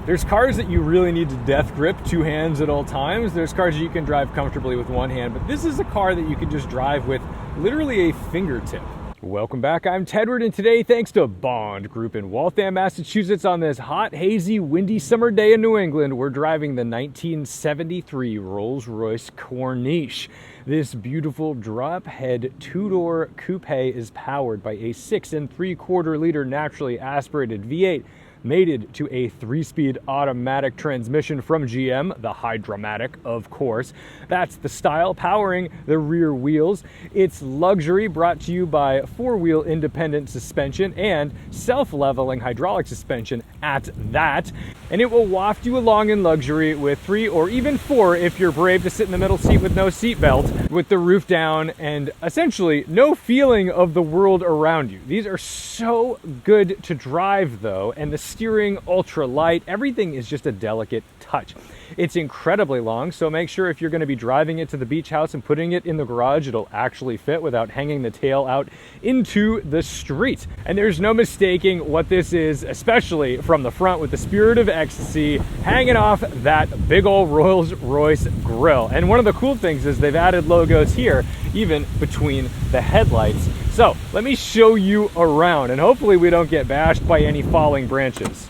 There's cars that you really need to death grip two hands at all times. There's cars that you can drive comfortably with one hand, but this is a car that you can just drive with literally a fingertip. Welcome back, I'm Tedward, and today, thanks to Bond Group in Waltham, Massachusetts, on this hot, hazy, windy summer day in New England, we're driving the 1973 Rolls-Royce Corniche. This beautiful drop-head two-door coupe is powered by a 6 3/4 liter naturally aspirated V8 mated to a 3-speed automatic transmission from GM, the Hydromatic, of course. That's the style powering the rear wheels. It's luxury, brought to you by 4-wheel independent suspension and self-leveling hydraulic suspension at that. And it will waft you along in luxury with 3 or even 4 if you're brave to sit in the middle seat with no seatbelt, with the roof down and essentially no feeling of the world around you. These are so good to drive though, and the steering ultra light. Everything is just a delicate touch. It's incredibly long, so make sure if you're going to be driving it to the beach house and putting it in the garage, it'll actually fit without hanging the tail out into the street. And there's no mistaking what this is, especially from the front with the Spirit of Ecstasy hanging off that big old Rolls-Royce grille. And one of the cool things is they've added logos here, even between the headlights. So let me show you around, and hopefully we don't get bashed by any falling branches.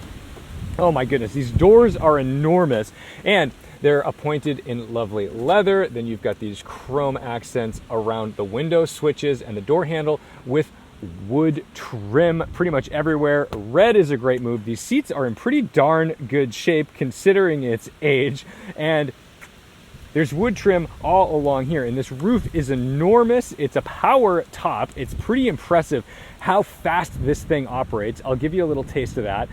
Oh my goodness, these doors are enormous, and they're appointed in lovely leather. Then you've got these chrome accents around the window switches and the door handle with wood trim pretty much everywhere. Red is a great move. These seats are in pretty darn good shape considering its age, and there's wood trim all along here, and this roof is enormous. It's a power top. It's pretty impressive how fast this thing operates. I'll give you a little taste of that.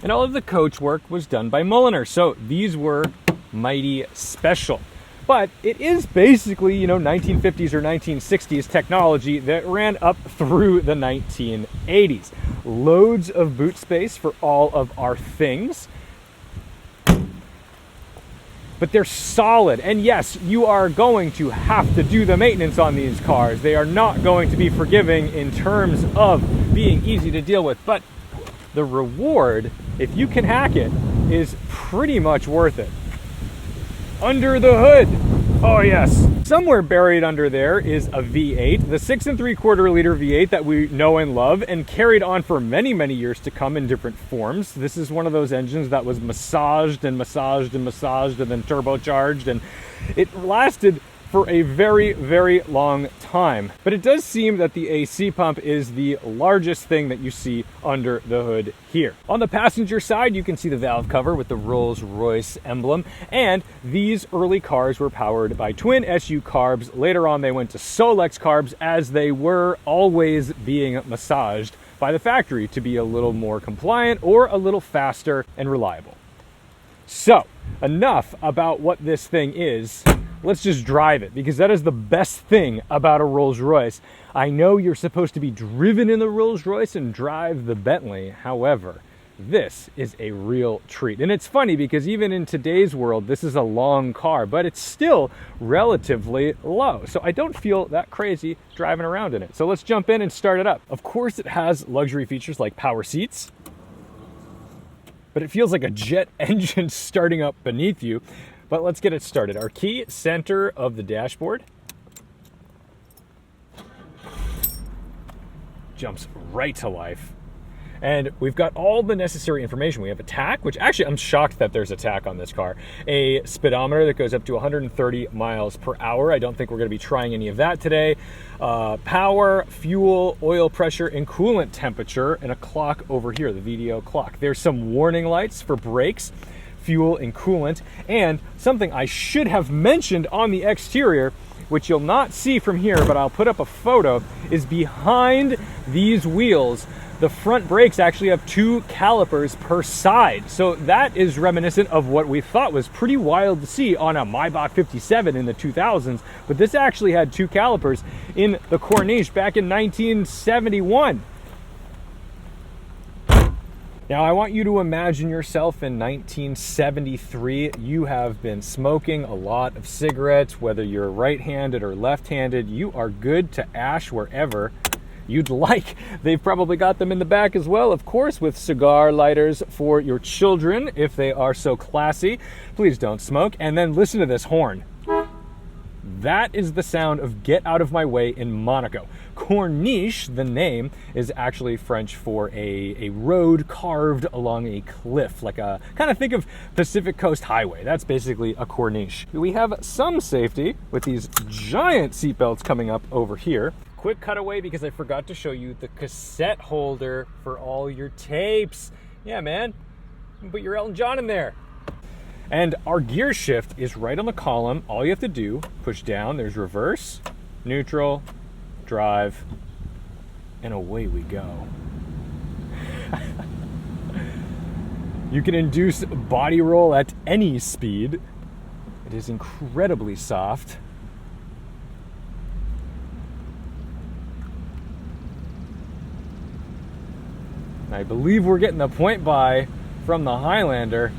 And all of the coach work was done by Mulliner, so these were mighty special. But it is basically, 1950s or 1960s technology that ran up through the 1980s. Loads of boot space for all of our things. But they're solid, and yes, you are going to have to do the maintenance on these cars. They are not going to be forgiving in terms of being easy to deal with, but the reward, if you can hack it, is pretty much worth it. Under the hood, oh yes. Somewhere buried under there is a V8, the 6 3/4 liter V8 that we know and love and carried on for many, many years to come in different forms. This is one of those engines that was massaged and massaged and massaged and then turbocharged, and it lasted for a very, very long time. But it does seem that the AC pump is the largest thing that you see under the hood here. On the passenger side, you can see the valve cover with the Rolls-Royce emblem, and these early cars were powered by twin SU carbs. Later on, they went to Solex carbs, as they were always being massaged by the factory to be a little more compliant or a little faster and reliable. So, enough about what this thing is. Let's just drive it, because that is the best thing about a Rolls-Royce. I know you're supposed to be driven in the Rolls-Royce and drive the Bentley. However, this is a real treat. And it's funny because even in today's world, this is a long car, but it's still relatively low. So I don't feel that crazy driving around in it. So let's jump in and start it up. Of course, it has luxury features like power seats, but it feels like a jet engine starting up beneath you. But let's get it started. Our key, center of the dashboard. Jumps right to life. And we've got all the necessary information. We have a tach, which actually I'm shocked that there's a tach on this car. A speedometer that goes up to 130 miles per hour. I don't think we're going to be trying any of that today. Power, fuel, oil pressure, and coolant temperature, and a clock over here, the VDO clock. There's some warning lights for brakes, fuel, and coolant, and something I should have mentioned on the exterior, which you'll not see from here, but I'll put up a photo, is behind these wheels. The front brakes actually have 2 calipers per side. So that is reminiscent of what we thought was pretty wild to see on a Maybach 57 in the 2000s. But this actually had 2 calipers in the Corniche back in 1971. Now, I want you to imagine yourself in 1973. You have been smoking a lot of cigarettes, whether you're right-handed or left-handed. You are good to ash wherever you'd like. They've probably got them in the back as well, of course, with cigar lighters for your children, if they are so classy. Please don't smoke. And then listen to this horn. That is the sound of "Get Out of My Way" in Monaco. Corniche, the name, is actually French for a road carved along a cliff, like a, kind of think of Pacific Coast Highway. That's basically a Corniche. We have some safety with these giant seatbelts coming up over here. Quick cutaway because I forgot to show you the cassette holder for all your tapes. Yeah, man, you can put your Elton John in there. And our gear shift is right on the column. All you have to do, push down, there's reverse, neutral, drive, and away we go. You can induce body roll at any speed. It is incredibly soft. I believe we're getting the point by from the Highlander.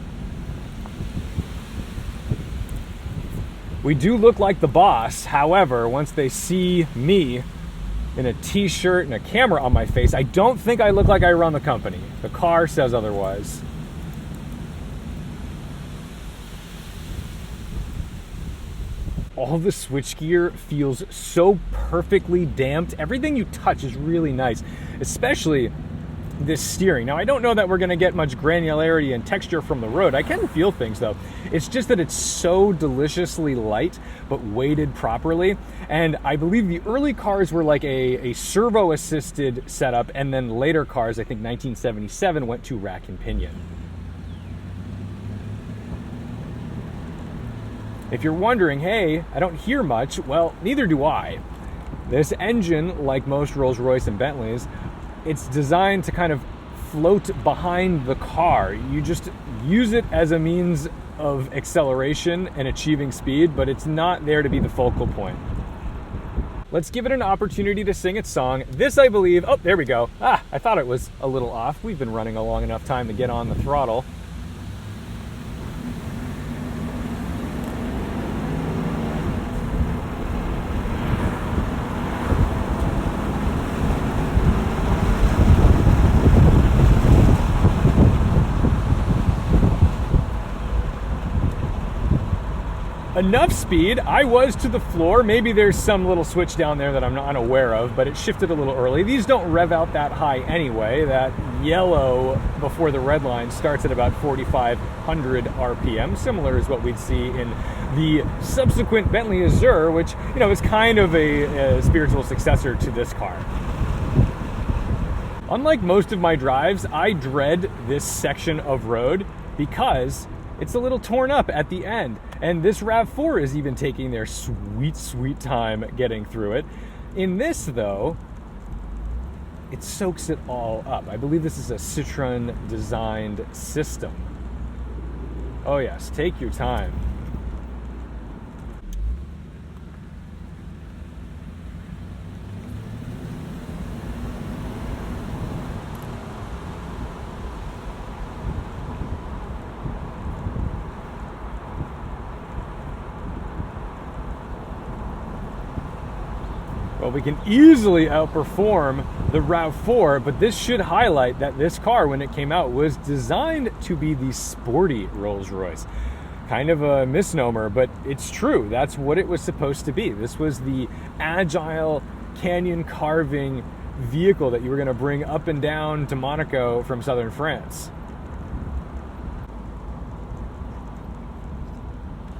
We do look like the boss. However, once they see me in a t-shirt and a camera on my face, I don't think I look like I run the company. The car says otherwise. All the switchgear feels so perfectly damped. Everything you touch is really nice, especially this steering. Now, I don't know that we're going to get much granularity and texture from the road. I can feel things though. It's just that it's so deliciously light, but weighted properly. And I believe the early cars were like a servo-assisted setup, and then later cars, I think 1977, went to rack and pinion. If you're wondering, hey, I don't hear much, well, neither do I. This engine, like most Rolls-Royce and Bentleys, it's designed to kind of float behind the car. You just use it as a means of acceleration and achieving speed, but it's not there to be the focal point. Let's give it an opportunity to sing its song. This, I believe, oh, there we go. I thought it was a little off. We've been running a long enough time to get on the throttle. Enough speed. I was to the floor. Maybe there's some little switch down there that I'm not unaware of, but it shifted a little early. These don't rev out that high anyway. That yellow before the red line starts at about 4,500 RPM, similar as what we'd see in the subsequent Bentley Azure, which, you know, is kind of a spiritual successor to this car. Unlike most of my drives, I dread this section of road because it's a little torn up at the end. And this RAV4 is even taking their sweet, sweet time getting through it. In this, though, it soaks it all up. I believe this is a Citroen-designed system. Oh yes, take your time. Well, we can easily outperform the RAV4, but this should highlight that this car, when it came out, was designed to be the sporty Rolls-Royce. Kind of a misnomer, but it's true. That's what it was supposed to be. This was the agile canyon carving vehicle that you were going to bring up and down to Monaco from southern France.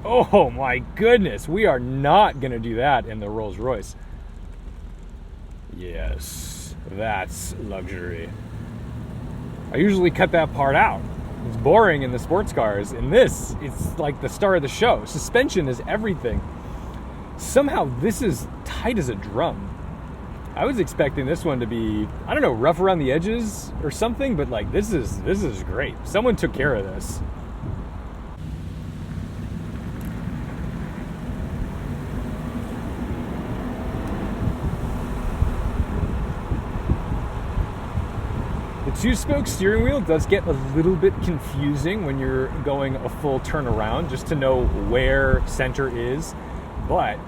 Oh my goodness, we are not going to do that in the Rolls-Royce. Yes, that's luxury. I usually cut that part out. It's boring in the sports cars. In this, it's like the star of the show. Suspension is everything. Somehow this is tight as a drum. I was expecting this one to be, I don't know, rough around the edges or something, but like this is great. Someone took care of this. It's two-spoke steering wheel does get a little bit confusing when you're going a full turnaround, just to know where center is, but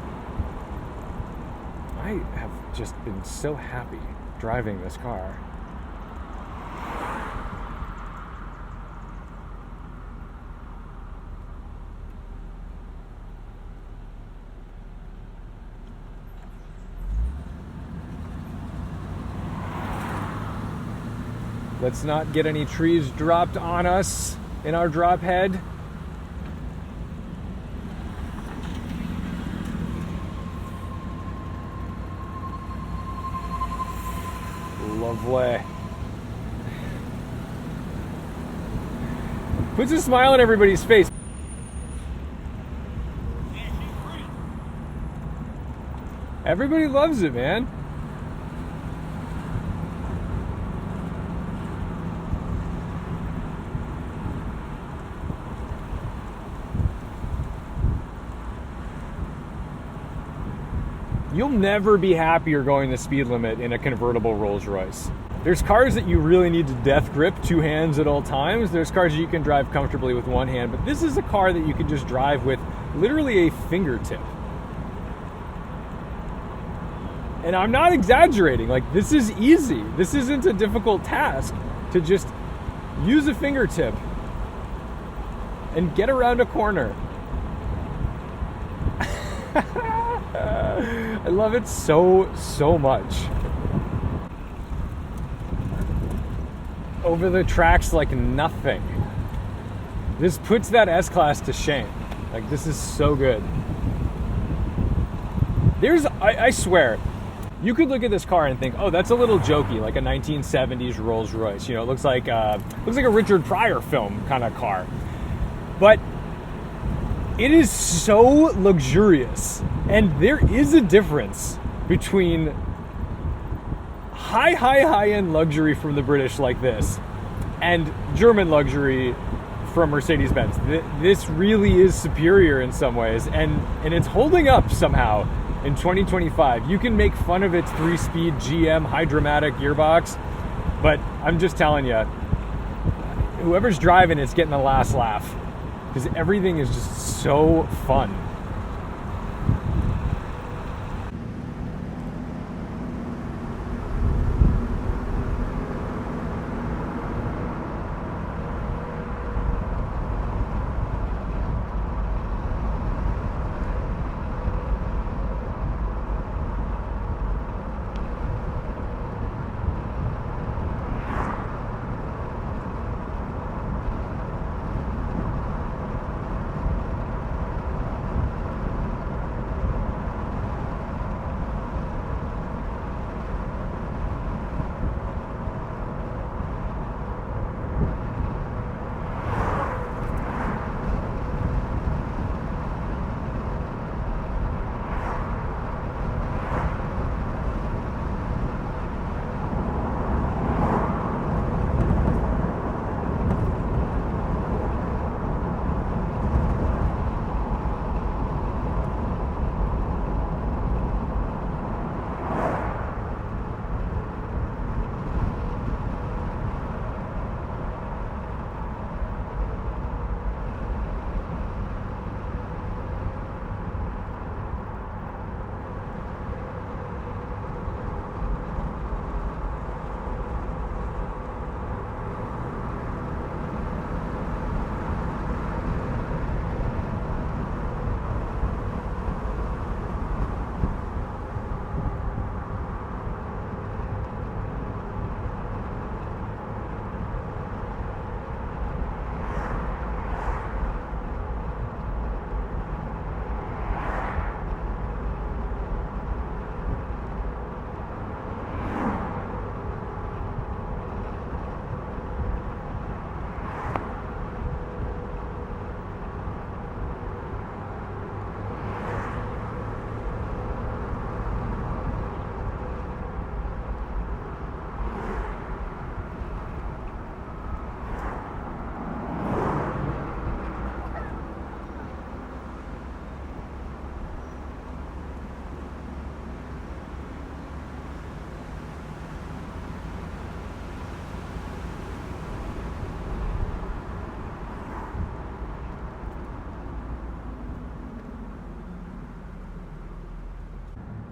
I have just been so happy driving this car. Let's not get any trees dropped on us in our drop head. Lovely. Puts a smile on everybody's face. Everybody loves it, man. You'll never be happier going the speed limit in a convertible Rolls-Royce. There's cars that you really need to death grip two hands at all times. There's cars that you can drive comfortably with one hand, but this is a car that you can just drive with literally a fingertip. And I'm not exaggerating, like, this is easy. This isn't a difficult task to just use a fingertip and get around a corner. I love it so much. Over the tracks like nothing. This puts that S-Class to shame. Like, this is so good. I swear, you could look at this car and think, oh, that's a little jokey, like a 1970s Rolls-Royce. You know, it looks like a Richard Pryor film kind of car. But it is so luxurious, and there is a difference between high-end luxury from the British like this and German luxury from Mercedes-Benz. This really is superior in some ways, and it's holding up somehow in 2025. You can make fun of its 3-speed GM hydromatic gearbox, but I'm just telling you, whoever's driving it's getting the last laugh, because everything is just so fun.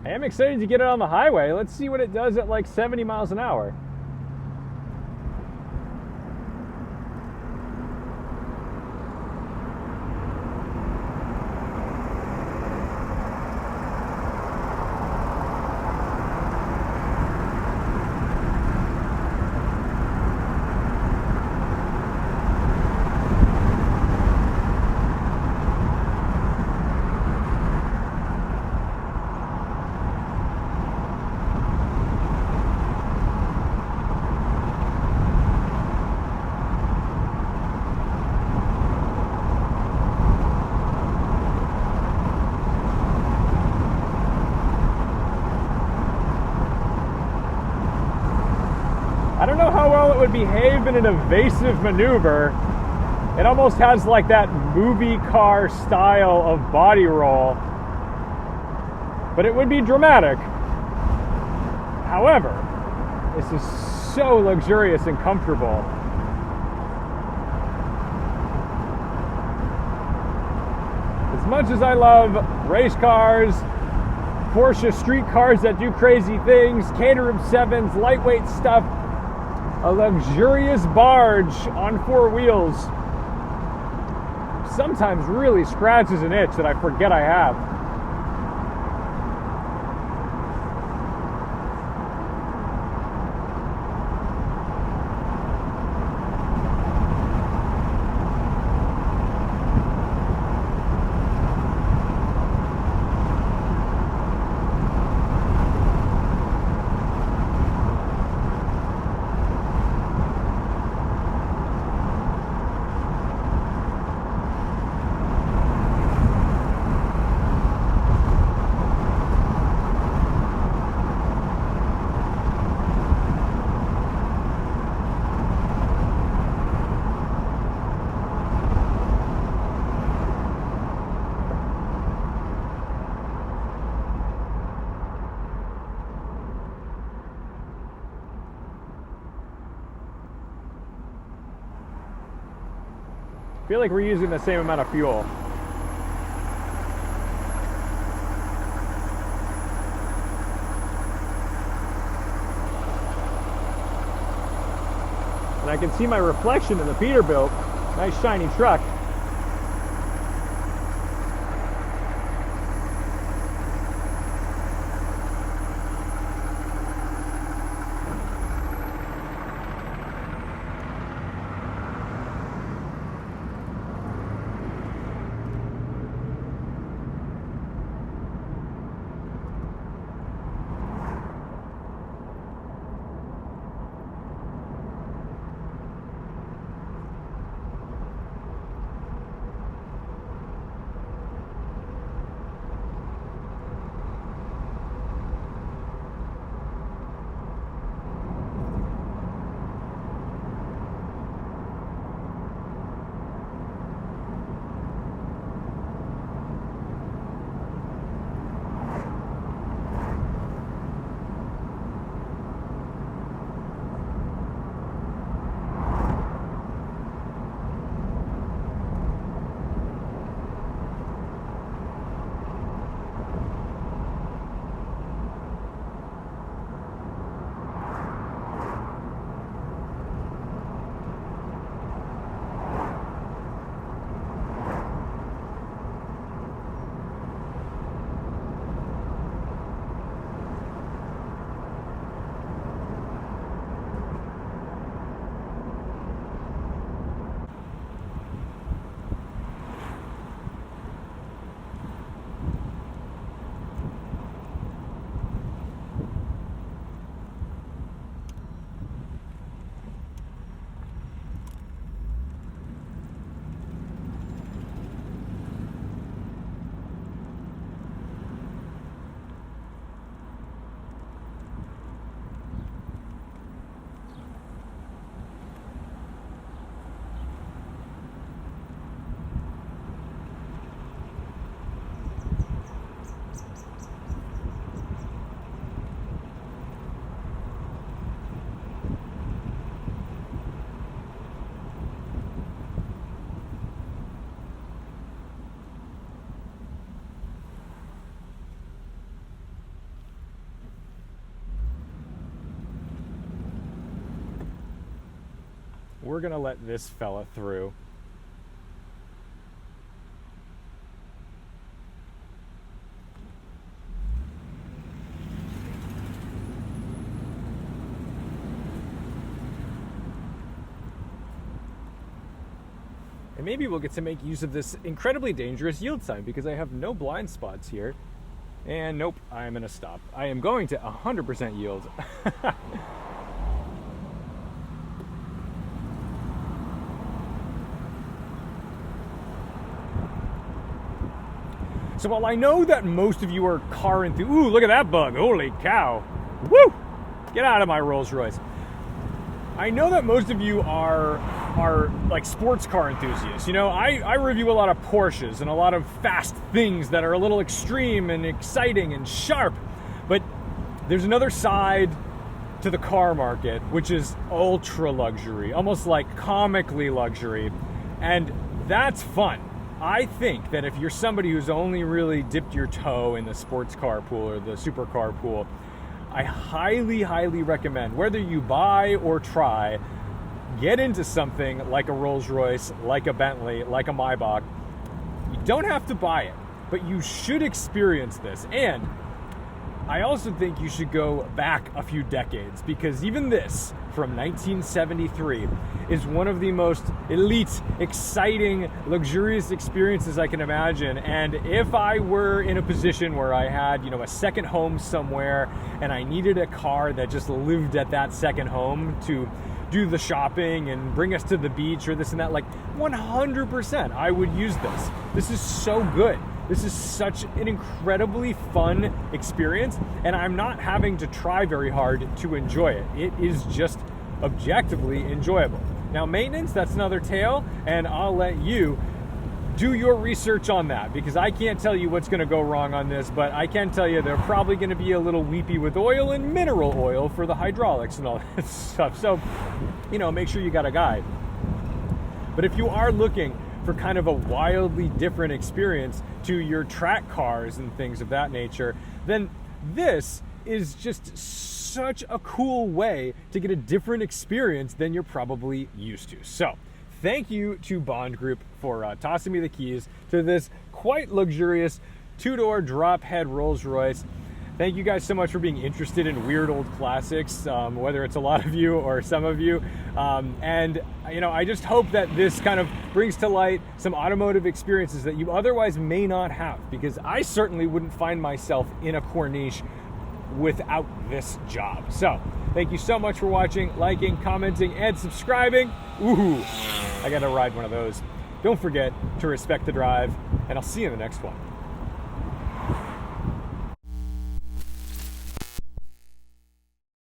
I am excited to get it on the highway. Let's see what it does at like 70 miles an hour. I don't know how well it would behave in an evasive maneuver. It almost has like that movie car style of body roll, but it would be dramatic. However, this is so luxurious and comfortable. As much as I love race cars, Porsche street cars that do crazy things, Caterham 7s, lightweight stuff, a luxurious barge on 4 wheels sometimes really scratches an itch that I forget I have. I feel like we're using the same amount of fuel. And I can see my reflection in the Peterbilt. Nice shiny truck. we're gonna let this fella through. And maybe we'll get to make use of this incredibly dangerous yield sign because I have no blind spots here. And nope, I am gonna stop. I am going to 100% yield. So while I know that most of you are car enthusiasts, ooh, look at that bug, holy cow. Woo! Get out of my Rolls-Royce. I know that most of you are like sports car enthusiasts. You know, I review a lot of Porsches and a lot of fast things that are a little extreme and exciting and sharp. But there's another side to the car market, which is ultra luxury, almost like comically luxury. And that's fun. I think that if you're somebody who's only really dipped your toe in the sports car pool or the supercar pool, I highly, highly recommend, whether you buy or try, get into something like a Rolls-Royce, like a Bentley, like a Maybach. You don't have to buy it, but you should experience this. And I also think you should go back a few decades, because even this, from 1973, is one of the most elite, exciting, luxurious experiences I can imagine. And if I were in a position where I had, you know, a second home somewhere and I needed a car that just lived at that second home to do the shopping and bring us to the beach or this and that, like 100% I would use this. This is so good. This is such an incredibly fun experience, and I'm not having to try very hard to enjoy it. It is just objectively enjoyable. Now, maintenance, that's another tale, and I'll let you do your research on that, because I can't tell you what's going to go wrong on this, but I can tell you they're probably going to be a little weepy with oil and mineral oil for the hydraulics and all that stuff. So, you know, make sure you got a guide. But if you are looking for kind of a wildly different experience to your track cars and things of that nature, then this is just such a cool way to get a different experience than you're probably used to. So thank you to Bond Group for tossing me the keys to this quite luxurious two-door Drophead Rolls-Royce. Thank you guys so much for being interested in weird old classics, whether it's a lot of you or some of you. And, you know, I just hope that this kind of brings to light some automotive experiences that you otherwise may not have, because I certainly wouldn't find myself in a Corniche without this job. So thank you so much for watching, liking, commenting, and subscribing. Ooh, I gotta ride one of those. Don't forget to respect the drive, and I'll see you in the next one.